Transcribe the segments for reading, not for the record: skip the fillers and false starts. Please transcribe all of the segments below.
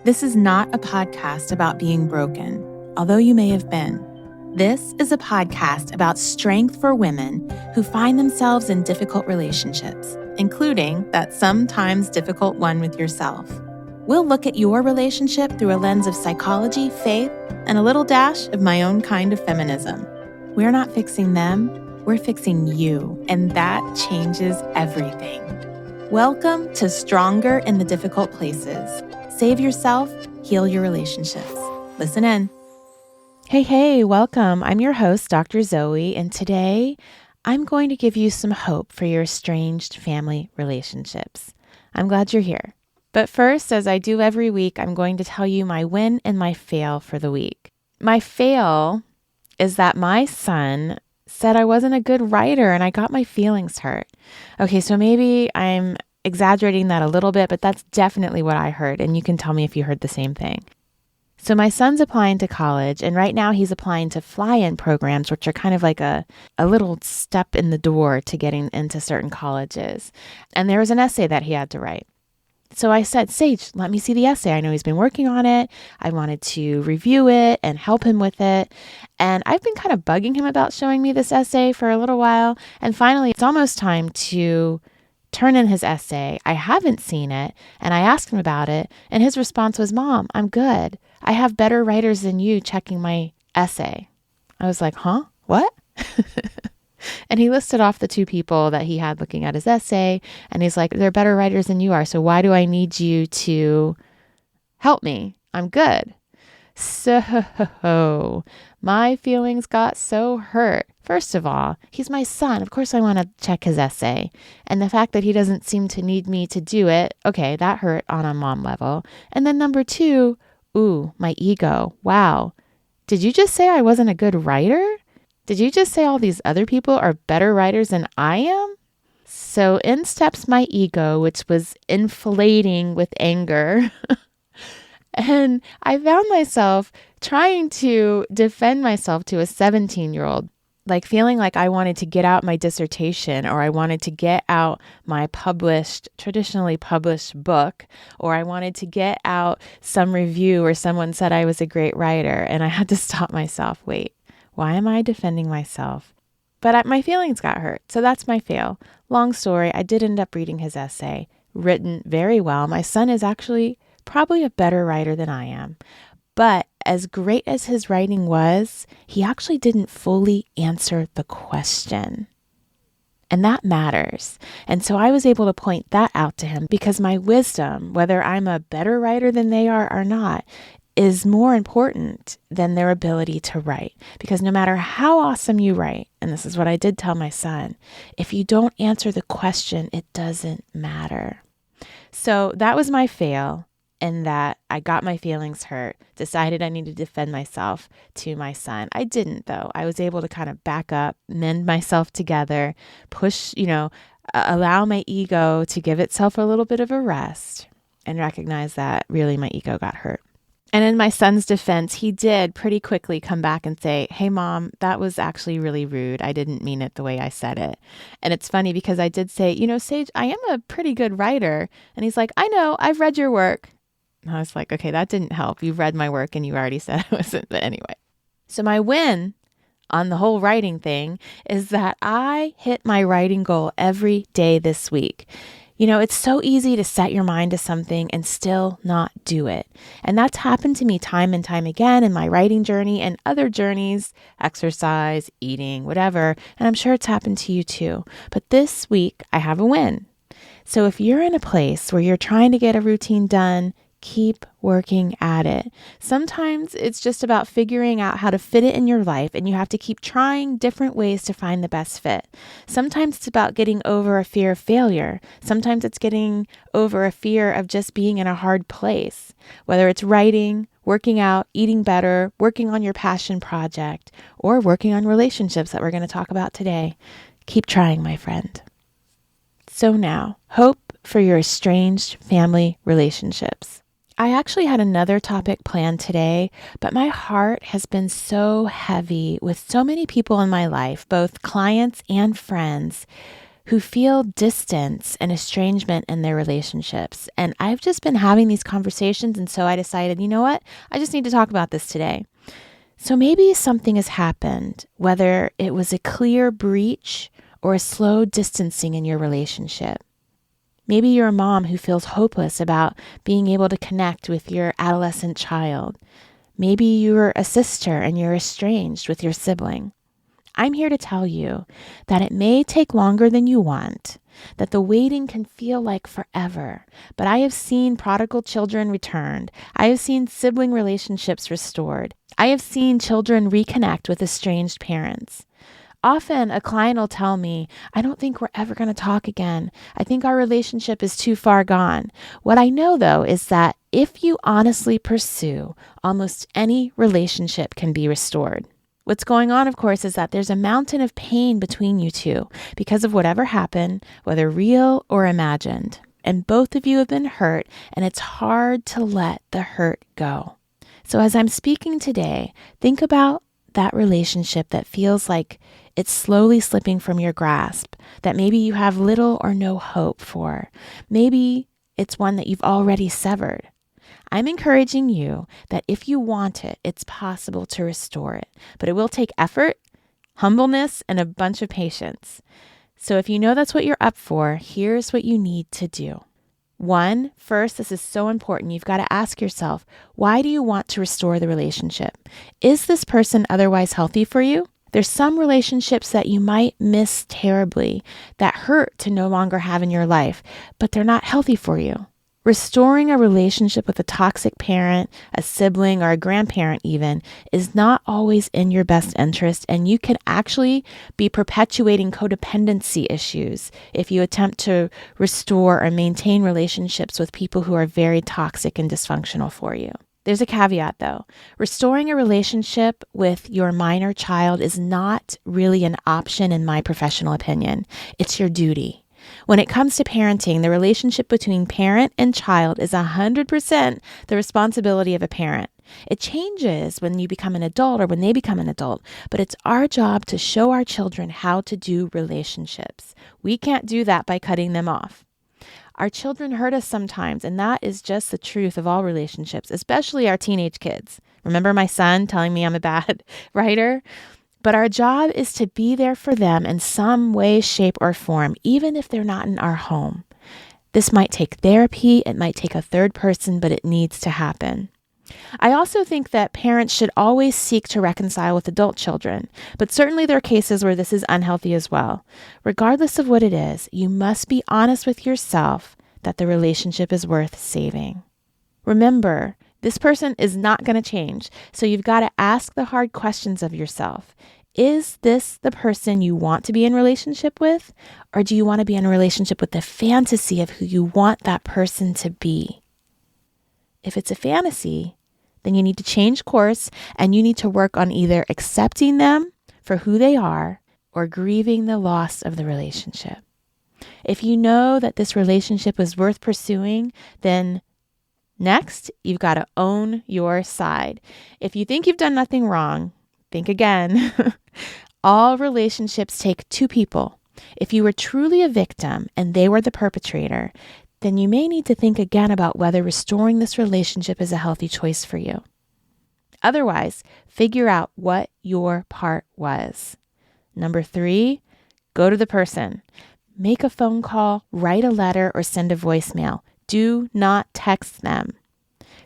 This is not a podcast about being broken, although you may have been. This is a podcast about strength for women who find themselves in difficult relationships, including that sometimes difficult one with yourself. We'll look at your relationship through a lens of psychology, faith, and a little dash of my own kind of feminism. We're not fixing them, we're fixing you, and that changes everything. Welcome to Stronger in the Difficult Places. Save yourself, heal your relationships. Listen in. Hey, welcome. I'm your host, Dr. Zoe, and today I'm going to give you some hope for your estranged family relationships. I'm glad you're here. But first, as I do every week, I'm going to tell you my win and my fail for the week. My fail is that my son said I wasn't a good writer and I got my feelings hurt. Okay, so maybe I'm exaggerating that a little bit, but that's definitely what I heard, and you can tell me if you heard the same thing. So my son's applying to college, and right now he's applying to fly-in programs, which are kind of like a little step in the door to getting into certain colleges. And there was an essay that he had to write. So I said, Sage, let me see the essay. I know he's been working on it. I wanted to review it and help him with it. And I've been kind of bugging him about showing me this essay for a little while. And finally, it's almost time to turn in his essay. I haven't seen it, and I asked him about it, and his response was, Mom, I'm good. I have better writers than you checking my essay. I was like, huh? What? And he listed off the two people that he had looking at his essay, and he's like, they're better writers than you are, so why do I need you to help me? I'm good. So my feelings got so hurt. First of all, he's my son. Of course I want to check his essay. And the fact that he doesn't seem to need me to do it, okay, that hurt on a mom level. And then number two, my ego. Wow. Did you just say I wasn't a good writer? Did you just say all these other people are better writers than I am? So in steps my ego, which was inflating with anger. And I found myself trying to defend myself to a 17-year-old, like feeling like I wanted to get out my dissertation, or I wanted to get out my traditionally published book, or I wanted to get out some review where someone said I was a great writer. And I had to stop myself. Wait, why am I defending myself? But my feelings got hurt. So that's my fail. Long story, I did end up reading his essay, written very well. My son is actually probably a better writer than I am. But as great as his writing was, he actually didn't fully answer the question. And that matters. And so I was able to point that out to him because my wisdom, whether I'm a better writer than they are or not, is more important than their ability to write. Because no matter how awesome you write, and this is what I did tell my son, if you don't answer the question, it doesn't matter. So that was my fail. And that I got my feelings hurt, decided I needed to defend myself to my son. I didn't, though. I was able to kind of back up, mend myself together, push, allow my ego to give itself a little bit of a rest and recognize that really my ego got hurt. And in my son's defense, he did pretty quickly come back and say, hey, Mom, that was actually really rude. I didn't mean it the way I said it. And it's funny because I did say, Sage, I am a pretty good writer. And he's like, I know, I've read your work. I was like, okay, that didn't help. You've read my work and you already said I wasn't. But anyway, so my win on the whole writing thing is that I hit my writing goal every day this week. It's so easy to set your mind to something and still not do it. And that's happened to me time and time again in my writing journey and other journeys, exercise, eating, whatever. And I'm sure it's happened to you too. But this week I have a win. So if you're in a place where you're trying to get a routine done, keep working at it. Sometimes it's just about figuring out how to fit it in your life, and you have to keep trying different ways to find the best fit. Sometimes it's about getting over a fear of failure. Sometimes it's getting over a fear of just being in a hard place, whether it's writing, working out, eating better, working on your passion project, or working on relationships that we're going to talk about today. Keep trying, my friend. So now, hope for your estranged family relationships. I actually had another topic planned today, but my heart has been so heavy with so many people in my life, both clients and friends, who feel distance and estrangement in their relationships. And I've just been having these conversations, and so I decided, you know what? I just need to talk about this today. So maybe something has happened, whether it was a clear breach or a slow distancing in your relationship. Maybe you're a mom who feels hopeless about being able to connect with your adolescent child. Maybe you're a sister and you're estranged with your sibling. I'm here to tell you that it may take longer than you want, that the waiting can feel like forever, but I have seen prodigal children returned. I have seen sibling relationships restored. I have seen children reconnect with estranged parents. Often a client will tell me, I don't think we're ever going to talk again. I think our relationship is too far gone. What I know, though, is that if you honestly pursue, almost any relationship can be restored. What's going on, of course, is that there's a mountain of pain between you two because of whatever happened, whether real or imagined. And both of you have been hurt, and it's hard to let the hurt go. So as I'm speaking today, think about that relationship that feels like it's slowly slipping from your grasp, that maybe you have little or no hope for. Maybe it's one that you've already severed. I'm encouraging you that if you want it, it's possible to restore it, but it will take effort, humbleness, and a bunch of patience. So if you know that's what you're up for, here's what you need to do. First, this is so important. You've got to ask yourself, why do you want to restore the relationship? Is this person otherwise healthy for you? There's some relationships that you might miss terribly that hurt to no longer have in your life, but they're not healthy for you. Restoring a relationship with a toxic parent, a sibling, or a grandparent even is not always in your best interest, and you can actually be perpetuating codependency issues if you attempt to restore or maintain relationships with people who are very toxic and dysfunctional for you. There's a caveat though. Restoring a relationship with your minor child is not really an option in my professional opinion. It's your duty. When it comes to parenting, the relationship between parent and child is 100% the responsibility of a parent. It changes when you become an adult or when they become an adult, but it's our job to show our children how to do relationships. We can't do that by cutting them off. Our children hurt us sometimes, and that is just the truth of all relationships, especially our teenage kids. Remember my son telling me I'm a bad writer? But our job is to be there for them in some way, shape, or form, even if they're not in our home. This might take therapy, it might take a third person, but it needs to happen. I also think that parents should always seek to reconcile with adult children, but certainly there are cases where this is unhealthy as well. Regardless of what it is, you must be honest with yourself that the relationship is worth saving. Remember, this person is not going to change, so you've got to ask the hard questions of yourself. Is this the person you want to be in relationship with, or do you want to be in a relationship with the fantasy of who you want that person to be? If it's a fantasy, then you need to change course and you need to work on either accepting them for who they are or grieving the loss of the relationship. If you know that this relationship is worth pursuing, then next, you've got to own your side. If you think you've done nothing wrong, think again. All relationships take two people. If you were truly a victim and they were the perpetrator, then you may need to think again about whether restoring this relationship is a healthy choice for you. Otherwise, figure out what your part was. 3, go to the person. Make a phone call, write a letter, or send a voicemail. Do not text them.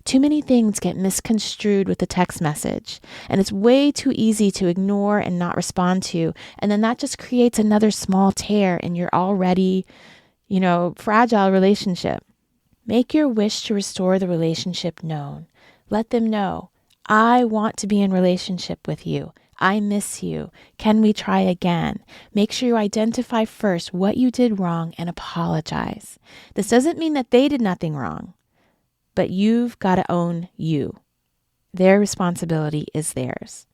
Too many things get misconstrued with the text message, and it's way too easy to ignore and not respond to, and then that just creates another small tear in your already, fragile relationship. Make your wish to restore the relationship known. Let them know, I want to be in relationship with you. I miss you. Can we try again? Make sure you identify first what you did wrong and apologize. This doesn't mean that they did nothing wrong, but you've got to own you. Their responsibility is theirs.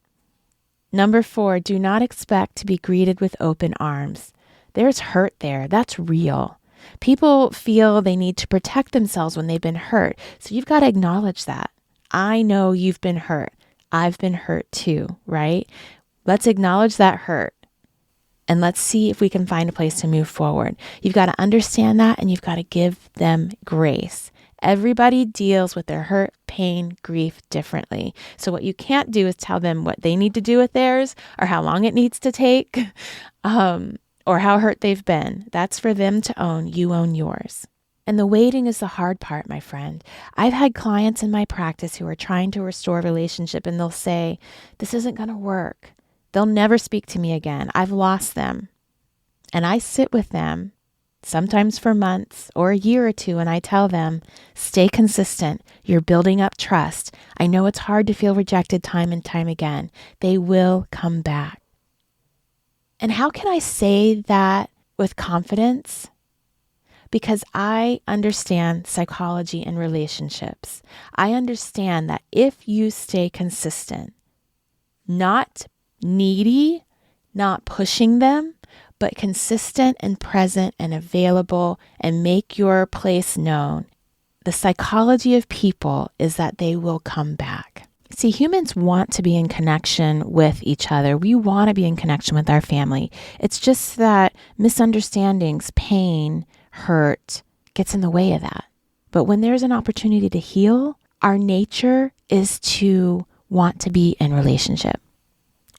4, do not expect to be greeted with open arms. There's hurt there. That's real. People feel they need to protect themselves when they've been hurt. So you've got to acknowledge that. I know you've been hurt. I've been hurt too, right? Let's acknowledge that hurt. And let's see if we can find a place to move forward. You've got to understand that, and you've got to give them grace. Everybody deals with their hurt, pain, grief differently. So what you can't do is tell them what they need to do with theirs, or how long it needs to take, or how hurt they've been. That's for them to own. You own yours. And the waiting is the hard part, my friend. I've had clients in my practice who are trying to restore a relationship, and they'll say, this isn't going to work. They'll never speak to me again. I've lost them. And I sit with them, sometimes for months or a year or two, and I tell them, stay consistent. You're building up trust. I know it's hard to feel rejected time and time again. They will come back. And how can I say that with confidence? Because I understand psychology and relationships. I understand that if you stay consistent, not needy, not pushing them, but consistent and present and available, and make your place known, the psychology of people is that they will come back. See, humans want to be in connection with each other. We want to be in connection with our family. It's just that misunderstandings, pain, hurt gets in the way of that. But when there's an opportunity to heal, our nature is to want to be in relationship.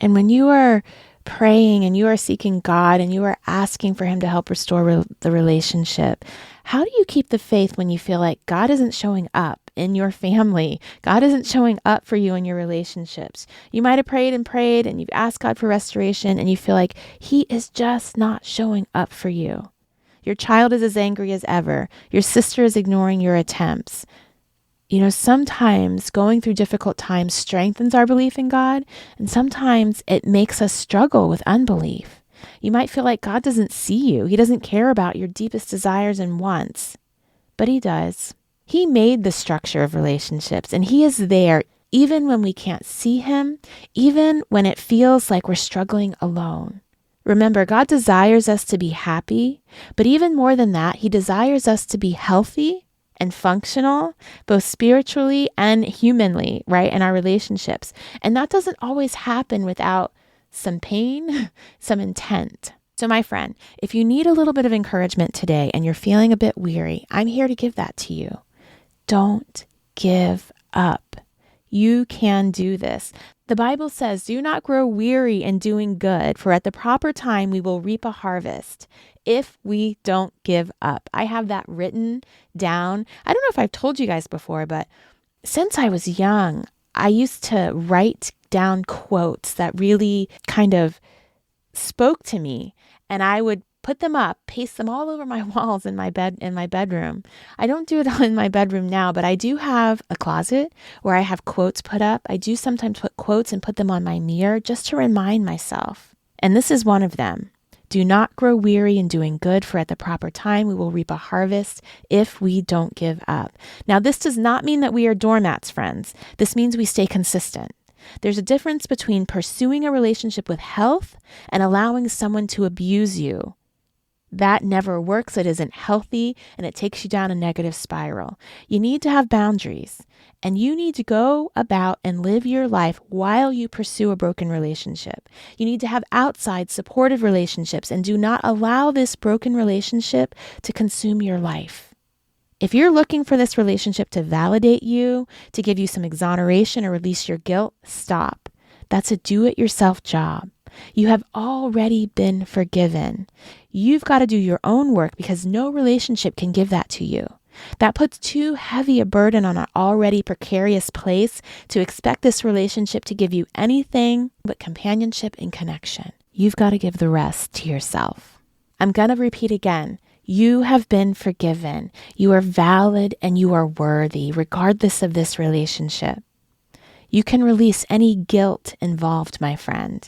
And when you are praying and you are seeking God and you are asking for Him to help restore the relationship, how do you keep the faith when you feel like God isn't showing up in your family? God isn't showing up for you in your relationships. You might have prayed and you've asked God for restoration, and you feel like He is just not showing up for you. Your child is as angry as ever. Your sister is ignoring your attempts. You know, sometimes going through difficult times strengthens our belief in God, and sometimes it makes us struggle with unbelief. You might feel like God doesn't see you. He doesn't care about your deepest desires and wants, but He does. He made the structure of relationships, and He is there even when we can't see Him, even when it feels like we're struggling alone. Remember, God desires us to be happy, but even more than that, He desires us to be healthy and functional, both spiritually and humanly, right, in our relationships. And that doesn't always happen without some pain, some intent. So my friend, if you need a little bit of encouragement today and you're feeling a bit weary, I'm here to give that to you. Don't give up. You can do this. The Bible says, do not grow weary in doing good, for at the proper time we will reap a harvest if we don't give up. I have that written down. I don't know if I've told you guys before, but since I was young, I used to write down quotes that really kind of spoke to me, and I would put them up, paste them all over my walls in my bedroom. I don't do it in my bedroom now, but I do have a closet where I have quotes put up. I do sometimes put quotes and put them on my mirror just to remind myself. And this is one of them. Do not grow weary in doing good, for at the proper time we will reap a harvest if we don't give up. Now, this does not mean that we are doormats, friends. This means we stay consistent. There's a difference between pursuing a relationship with health and allowing someone to abuse you. That never works. It isn't healthy, and it takes you down a negative spiral. You need to have boundaries, and you need to go about and live your life while you pursue a broken relationship. You need to have outside supportive relationships, and do not allow this broken relationship to consume your life. If you're looking for this relationship to validate you, to give you some exoneration or release your guilt, stop. That's a do-it-yourself job. You have already been forgiven. You've got to do your own work, because no relationship can give that to you. That puts too heavy a burden on an already precarious place to expect this relationship to give you anything but companionship and connection. You've got to give the rest to yourself. I'm going to repeat again. You have been forgiven. You are valid and you are worthy, regardless of this relationship. You can release any guilt involved, my friend.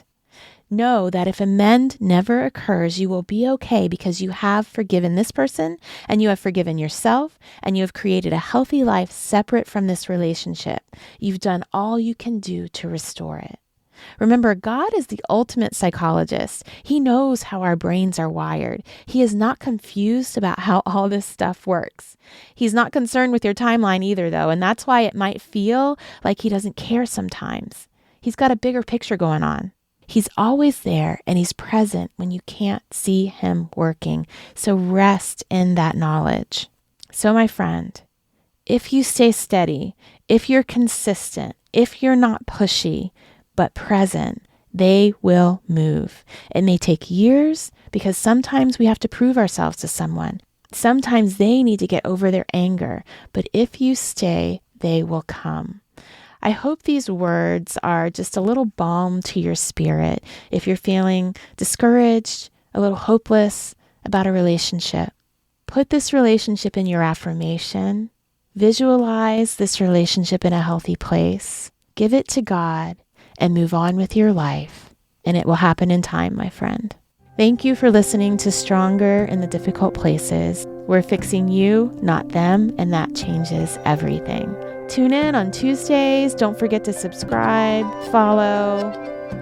Know that if amend never occurs, you will be okay, because you have forgiven this person, and you have forgiven yourself, and you have created a healthy life separate from this relationship. You've done all you can do to restore it. Remember, God is the ultimate psychologist. He knows how our brains are wired. He is not confused about how all this stuff works. He's not concerned with your timeline either, though, and that's why it might feel like He doesn't care sometimes. He's got a bigger picture going on. He's always there and he's present when you can't see him working. So rest in that knowledge. So my friend, if you stay steady, if you're consistent, if you're not pushy, but present, they will move. It may take years because sometimes we have to prove ourselves to someone. Sometimes they need to get over their anger, but if you stay, they will come. I hope these words are just a little balm to your spirit if you're feeling discouraged, a little hopeless about a relationship. Put this relationship in your affirmation. Visualize this relationship in a healthy place. Give it to God and move on with your life. And it will happen in time, my friend. Thank you for listening to Stronger in the Difficult Places. We're fixing you, not them, and that changes everything. Tune in on Tuesdays. Don't forget to subscribe, follow,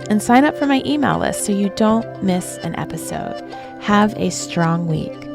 and sign up for my email list so you don't miss an episode. Have a strong week.